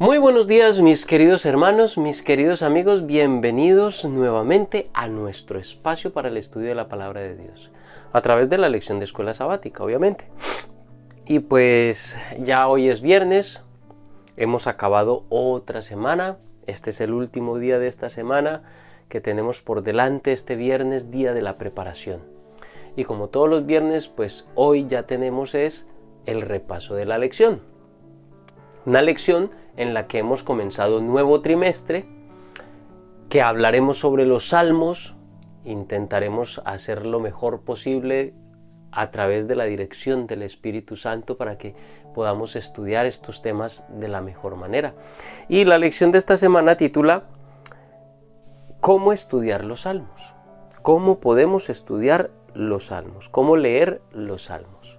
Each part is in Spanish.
Muy buenos días, mis queridos hermanos, mis queridos amigos, bienvenidos nuevamente a nuestro espacio para el estudio de la palabra de Dios, a través de la lección de escuela sabática, obviamente. Y pues ya hoy es viernes, hemos acabado otra semana, este es el último día de esta semana que tenemos por delante, este viernes, día de la preparación. Y como todos los viernes, pues hoy ya tenemos el repaso de la lección. Una lección en la que hemos comenzado un nuevo trimestre, que hablaremos sobre los salmos, intentaremos hacer lo mejor posible a través de la dirección del Espíritu Santo para que podamos estudiar estos temas de la mejor manera. Y la lección de esta semana titula ¿Cómo estudiar los salmos? ¿Cómo podemos estudiar los salmos? ¿Cómo leer los salmos?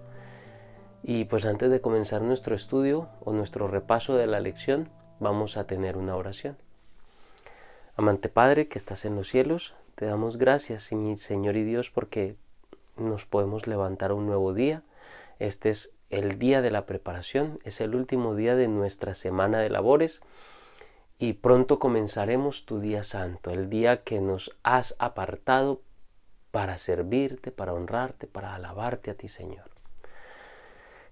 Y pues antes de comenzar nuestro estudio o nuestro repaso de la lección, vamos a tener una oración. Amante Padre que estás en los cielos, te damos gracias, mi Señor y Dios, porque nos podemos levantar un nuevo día. Este es el día de la preparación, es el último día de nuestra semana de labores y pronto comenzaremos tu día santo, el día que nos has apartado para servirte, para honrarte, para alabarte a ti, Señor.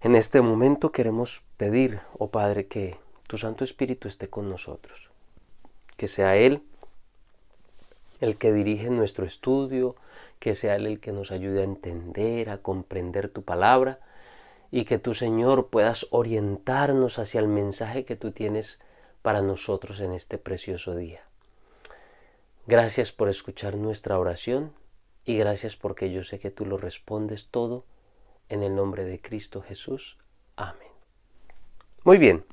En este momento queremos pedir, oh Padre, que tu Santo Espíritu esté con nosotros, que sea Él el que dirige nuestro estudio, que sea Él el que nos ayude a entender, a comprender tu palabra, y que tú, Señor, puedas orientarnos hacia el mensaje que tú tienes para nosotros en este precioso día. Gracias por escuchar nuestra oración y gracias porque yo sé que tú lo respondes todo. En el nombre de Cristo Jesús. Amén. Muy bien.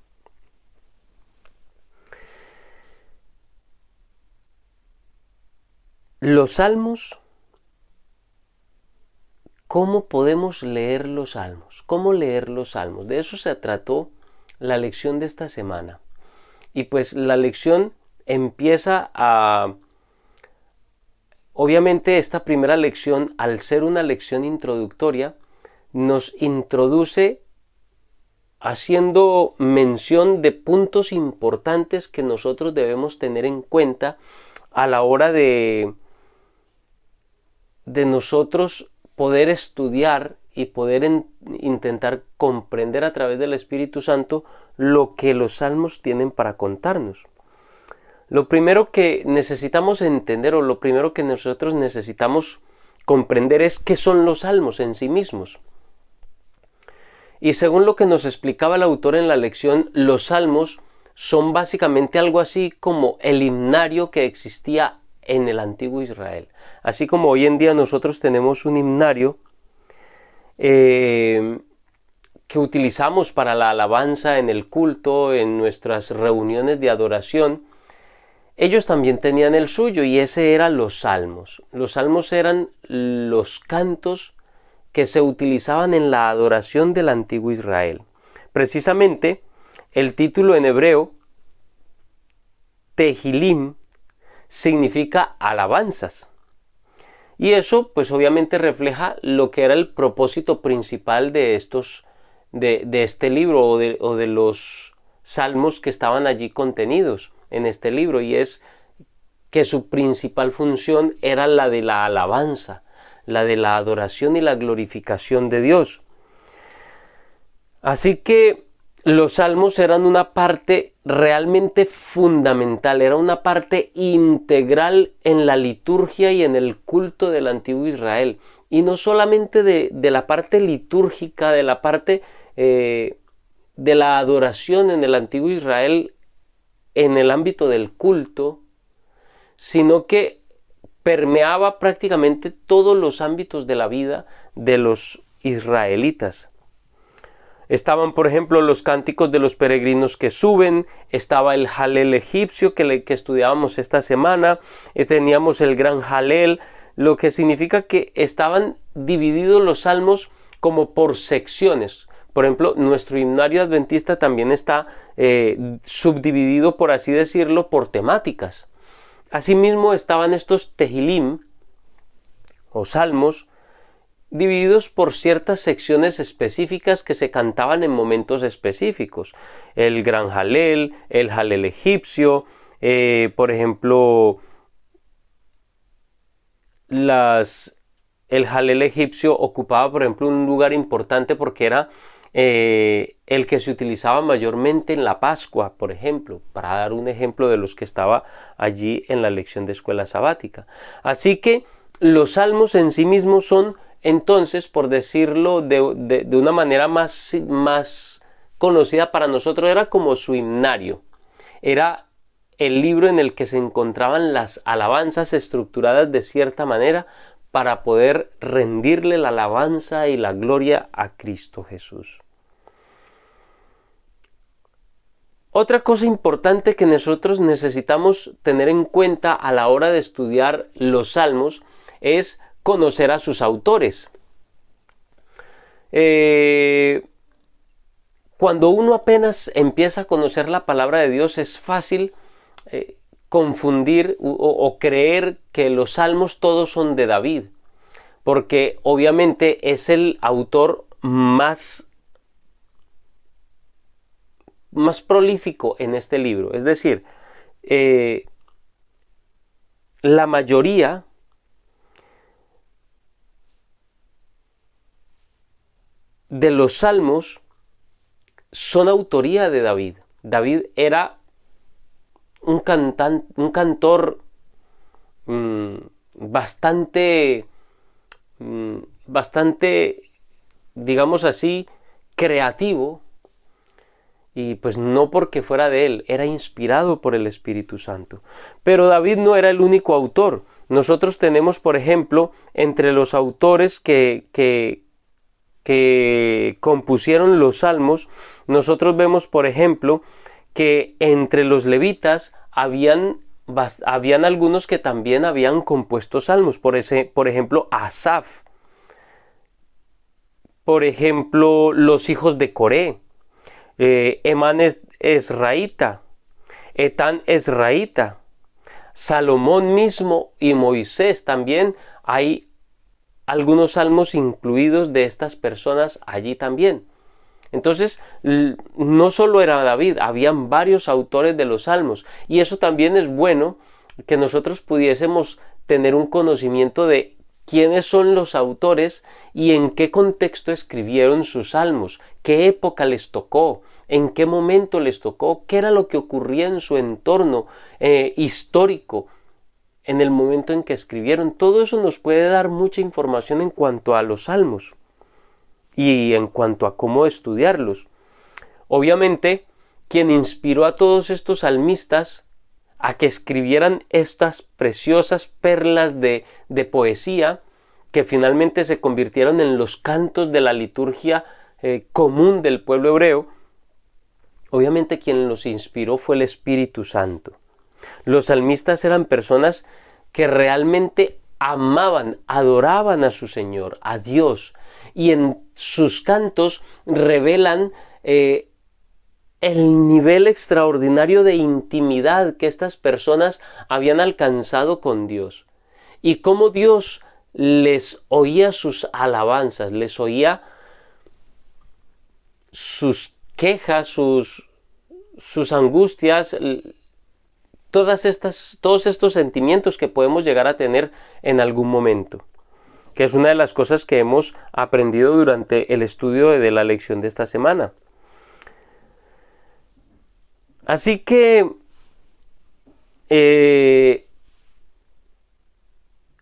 Los salmos. ¿Cómo podemos leer los salmos? ¿Cómo leer los salmos? De eso se trató la lección de esta semana. Y pues la lección empieza a... Obviamente esta primera lección, al ser una lección introductoria, nos introduce haciendo mención de puntos importantes que nosotros debemos tener en cuenta a la hora de nosotros poder estudiar y poder intentar comprender a través del Espíritu Santo lo que los salmos tienen para contarnos. Lo primero que necesitamos entender o lo primero que nosotros necesitamos comprender es qué son los salmos en sí mismos. Y según lo que nos explicaba el autor en la lección, los salmos son básicamente algo así como el himnario que existía en el antiguo Israel. Así como hoy en día nosotros tenemos un himnario que utilizamos para la alabanza en el culto, en nuestras reuniones de adoración, ellos también tenían el suyo y ese eran los salmos. Los salmos eran los cantos que se utilizaban en la adoración del antiguo Israel. Precisamente, el título en hebreo, Tehilim, significa alabanzas. Y eso, pues obviamente refleja lo que era el propósito principal de este libro o de los salmos que estaban allí contenidos en este libro, y es que su principal función era la de la alabanza, la de la adoración y la glorificación de Dios. Así que los salmos eran una parte realmente fundamental, era una parte integral en la liturgia y en el culto del antiguo Israel. Y no solamente de la parte litúrgica, de la parte de la adoración en el antiguo Israel en el ámbito del culto, sino que permeaba prácticamente todos los ámbitos de la vida de los israelitas. Estaban, por ejemplo, los cánticos de los peregrinos que suben, estaba el Halel egipcio que estudiábamos esta semana, teníamos el gran Halel, lo que significa que estaban divididos los salmos como por secciones. Por ejemplo, nuestro himnario adventista también está subdividido, por así decirlo, por temáticas. Asimismo estaban estos Tehilim o salmos divididos por ciertas secciones específicas que se cantaban en momentos específicos. El Gran Jalel, el Jalel egipcio, por ejemplo, el Jalel egipcio ocupaba, por ejemplo, un lugar importante porque era el que se utilizaba mayormente en la Pascua, por ejemplo, para dar un ejemplo de los que estaba allí en la lección de escuela sabática. Así que los salmos en sí mismos son, entonces, por decirlo de una manera más conocida para nosotros, era como su himnario. Era el libro en el que se encontraban las alabanzas estructuradas de cierta manera para poder rendirle la alabanza y la gloria a Cristo Jesús. Otra cosa importante que nosotros necesitamos tener en cuenta a la hora de estudiar los salmos es conocer a sus autores. Cuando uno apenas empieza a conocer la palabra de Dios, es fácil confundir o creer que los salmos todos son de David, porque obviamente es el autor más prolífico en este libro. Es decir, la mayoría de los salmos son autoría de David. David era un cantor bastante, digamos así, creativo, y pues no porque fuera de él, era inspirado por el Espíritu Santo. Pero David no era el único autor. Nosotros tenemos, por ejemplo, entre los autores que compusieron los salmos, nosotros vemos, por ejemplo, que entre los levitas habían algunos que también habían compuesto salmos. Por ejemplo, Asaf. Por ejemplo, los hijos de Coré. Emán Esraíta. Etán Esraíta. Salomón mismo y Moisés también. Hay algunos salmos incluidos de estas personas allí también. Entonces, no solo era David, habían varios autores de los salmos, y eso también es bueno, que nosotros pudiésemos tener un conocimiento de quiénes son los autores y en qué contexto escribieron sus salmos, qué época les tocó, en qué momento les tocó, qué era lo que ocurría en su entorno histórico en el momento en que escribieron. Todo eso nos puede dar mucha información en cuanto a los salmos y en cuanto a cómo estudiarlos. Obviamente, quien inspiró a todos estos salmistas a que escribieran estas preciosas perlas de poesía, que finalmente se convirtieron en los cantos de la liturgia común del pueblo hebreo, obviamente quien los inspiró fue el Espíritu Santo. Los salmistas eran personas que realmente amaban, adoraban a su Señor, a Dios, y en sus cantos revelan el nivel extraordinario de intimidad que estas personas habían alcanzado con Dios, y cómo Dios les oía sus alabanzas, les oía sus quejas, sus angustias, todos estos sentimientos que podemos llegar a tener en algún momento, que es una de las cosas que hemos aprendido durante el estudio de la lección de esta semana. Así que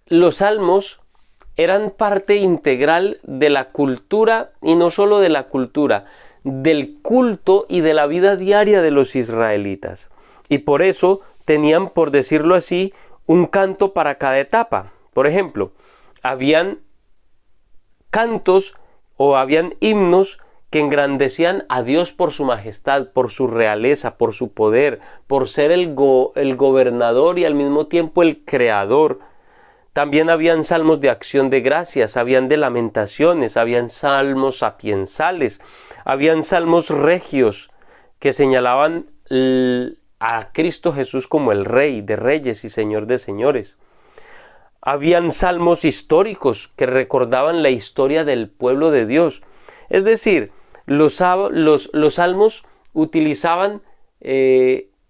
los salmos eran parte integral de la cultura, y no solo de la cultura, del culto y de la vida diaria de los israelitas. Y por eso tenían, por decirlo así, un canto para cada etapa. Por ejemplo, habían cantos o habían himnos que engrandecían a Dios por su majestad, por su realeza, por su poder, por ser el gobernador y al mismo tiempo el creador. También habían salmos de acción de gracias, habían de lamentaciones, habían salmos sapiensales, habían salmos regios que señalaban a Cristo Jesús como el Rey de Reyes y Señor de Señores. Habían salmos históricos que recordaban la historia del pueblo de Dios. Es decir, los salmos utilizaban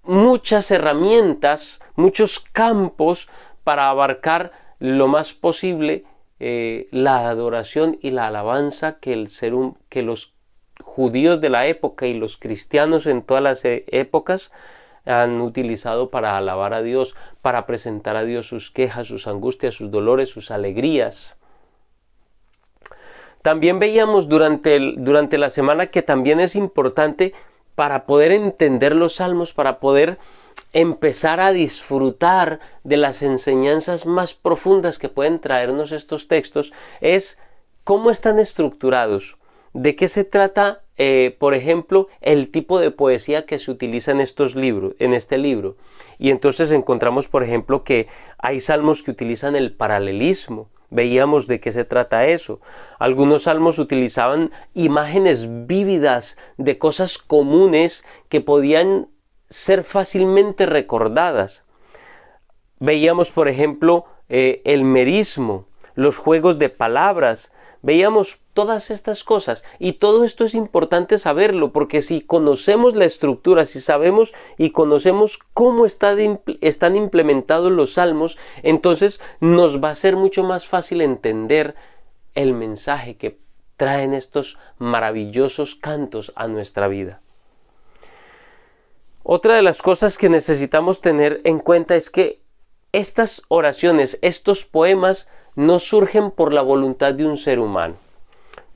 muchas herramientas, muchos campos para abarcar lo más posible la adoración y la alabanza que los judíos de la época y los cristianos en todas las épocas han utilizado para alabar a Dios, para presentar a Dios sus quejas, sus angustias, sus dolores, sus alegrías. También veíamos durante la semana que también es importante para poder entender los salmos, para poder empezar a disfrutar de las enseñanzas más profundas que pueden traernos estos textos, es cómo están estructurados, de qué se trata, por ejemplo, el tipo de poesía que se utiliza en este libro. Y entonces encontramos, por ejemplo, que hay salmos que utilizan el paralelismo. Veíamos de qué se trata eso. Algunos salmos utilizaban imágenes vívidas de cosas comunes que podían ser fácilmente recordadas. Veíamos, por ejemplo, el merismo, los juegos de palabras. Veíamos todas estas cosas, y todo esto es importante saberlo, porque si conocemos la estructura, si sabemos y conocemos cómo están implementados los salmos, entonces nos va a ser mucho más fácil entender el mensaje que traen estos maravillosos cantos a nuestra vida. Otra de las cosas que necesitamos tener en cuenta es que estas oraciones, estos poemas, no surgen por la voluntad de un ser humano.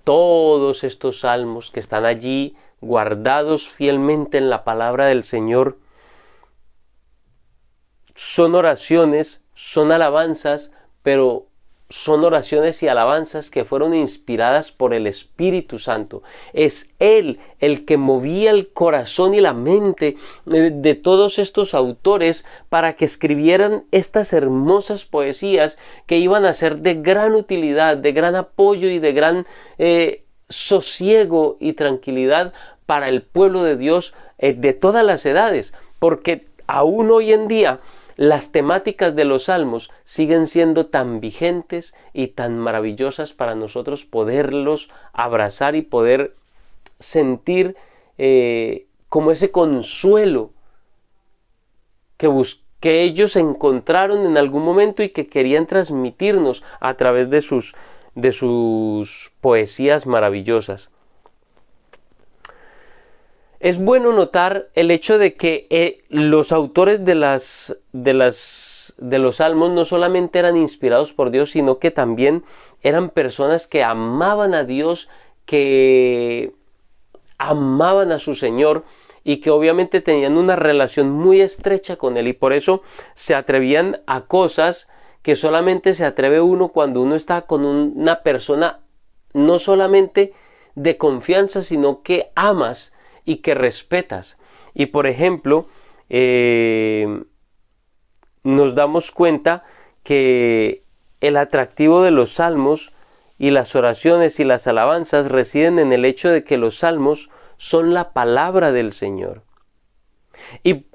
Todos estos salmos que están allí guardados fielmente en la palabra del Señor son oraciones, son alabanzas, pero son oraciones y alabanzas que fueron inspiradas por el Espíritu Santo. Es Él el que movía el corazón y la mente de todos estos autores para que escribieran estas hermosas poesías que iban a ser de gran utilidad, de gran apoyo y de gran sosiego y tranquilidad para el pueblo de Dios de todas las edades, porque aún hoy en día las temáticas de los salmos siguen siendo tan vigentes y tan maravillosas para nosotros poderlos abrazar y poder sentir como ese consuelo que ellos encontraron en algún momento y que querían transmitirnos a través de sus poesías maravillosas. Es bueno notar el hecho de que los autores de los salmos no solamente eran inspirados por Dios, sino que también eran personas que amaban a Dios, que amaban a su Señor y que obviamente tenían una relación muy estrecha con Él, y por eso se atrevían a cosas que solamente se atreve uno cuando uno está con una persona no solamente de confianza, sino que amas y que respetas. Y por ejemplo, nos damos cuenta que el atractivo de los salmos y las oraciones y las alabanzas residen en el hecho de que los salmos son la palabra del Señor. Y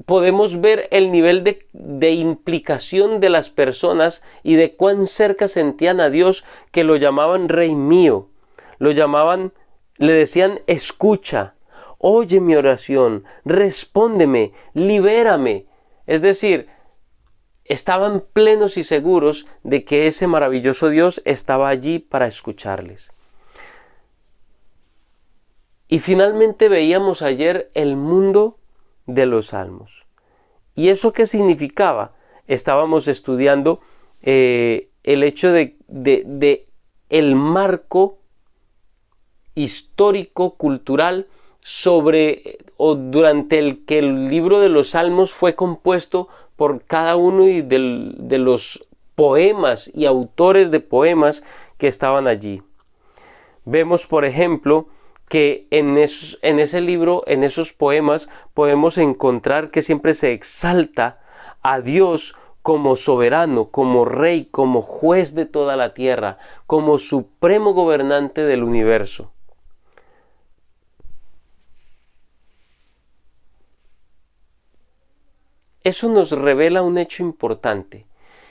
podemos ver el nivel de implicación de las personas y de cuán cerca sentían a Dios, que lo llamaban Rey mío, le decían escucha, oye mi oración, respóndeme, libérame. Es decir, estaban plenos y seguros de que ese maravilloso Dios estaba allí para escucharles. Y finalmente veíamos ayer el mundo de los salmos. ¿Y eso qué significaba? Estábamos estudiando el hecho de el marco histórico, cultural, durante el que el libro de los salmos fue compuesto por cada uno de los poemas y autores de poemas que estaban allí. Vemos, por ejemplo, que en ese libro, en esos poemas, podemos encontrar que siempre se exalta a Dios como soberano, como rey, como juez de toda la tierra, como supremo gobernante del universo. Eso nos revela un hecho importante,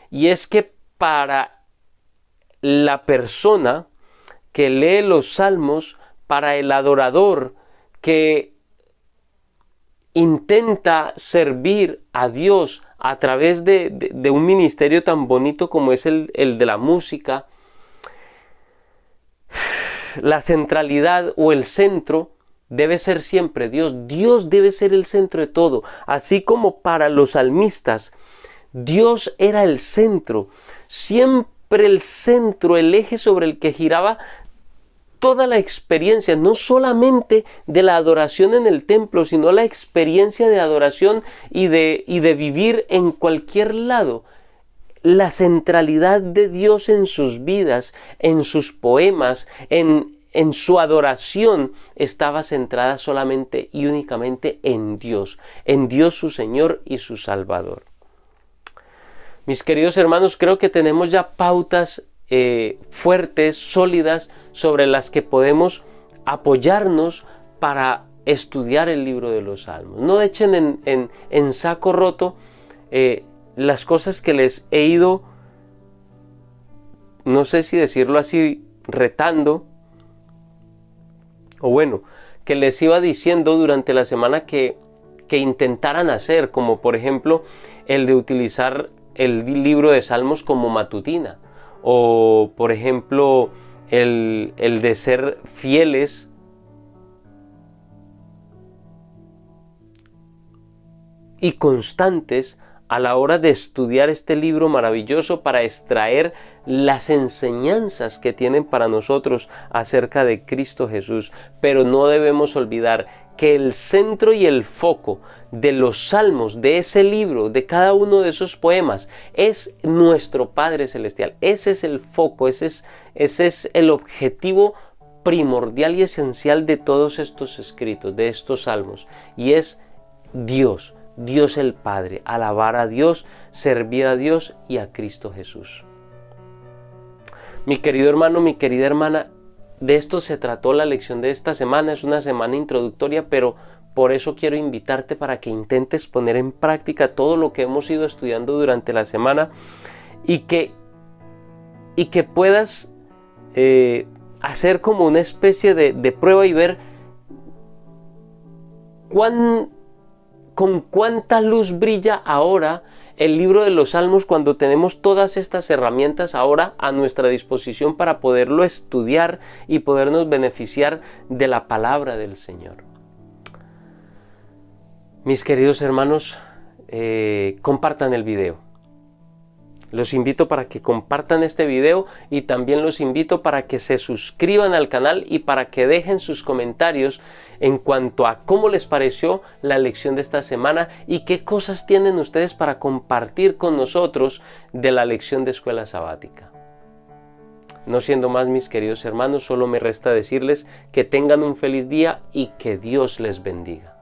y es que para la persona que lee los salmos, para el adorador que intenta servir a Dios a través de un ministerio tan bonito como es el de la música. La centralidad o el centro debe ser siempre Dios. Dios debe ser el centro de todo. Así como para los salmistas, Dios era el centro. Siempre el centro, el eje sobre el que giraba toda la experiencia, no solamente de la adoración en el templo, sino la experiencia de adoración y de vivir en cualquier lado. La centralidad de Dios en sus vidas, en sus poemas, en su adoración, estaba centrada solamente y únicamente en Dios su Señor y su Salvador. Mis queridos hermanos, creo que tenemos ya pautas fuertes, sólidas, sobre las que podemos apoyarnos para estudiar el libro de los Salmos. No echen en saco roto las cosas que les he ido, no sé si decirlo así, retando, o bueno, que les iba diciendo durante la semana que intentaran hacer, como por ejemplo el de utilizar el libro de Salmos como matutina, o por ejemplo el de ser fieles y constantes a la hora de estudiar este libro maravilloso para extraer las enseñanzas que tienen para nosotros acerca de Cristo Jesús. Pero no debemos olvidar que el centro y el foco de los salmos, de ese libro, de cada uno de esos poemas, es nuestro Padre Celestial. Ese es el foco, ese es el objetivo primordial y esencial de todos estos escritos, de estos salmos, y es Dios el Padre, alabar a Dios, servir a Dios y a Cristo Jesús. Mi querido hermano, mi querida hermana, de esto se trató la lección de esta semana. Es una semana introductoria, pero por eso quiero invitarte para que intentes poner en práctica todo lo que hemos ido estudiando durante la semana y que puedas hacer como una especie de prueba y ver con cuánta luz brilla ahora el libro de los Salmos cuando tenemos todas estas herramientas ahora a nuestra disposición para poderlo estudiar y podernos beneficiar de la palabra del Señor. Mis queridos hermanos, compartan el video. Los invito para que compartan este video y también los invito para que se suscriban al canal y para que dejen sus comentarios en cuanto a cómo les pareció la lección de esta semana y qué cosas tienen ustedes para compartir con nosotros de la lección de escuela sabática. No siendo más, mis queridos hermanos, solo me resta decirles que tengan un feliz día y que Dios les bendiga.